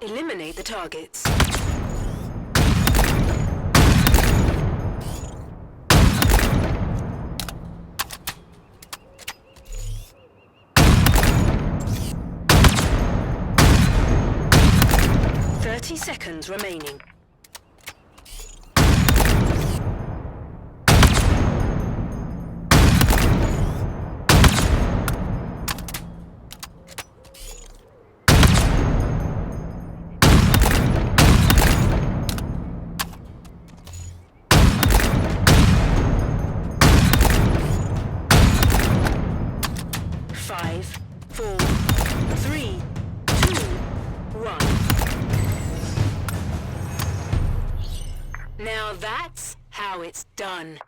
Eliminate the targets. Seconds remaining. Five, four, three, two, one. Now that's how it's done.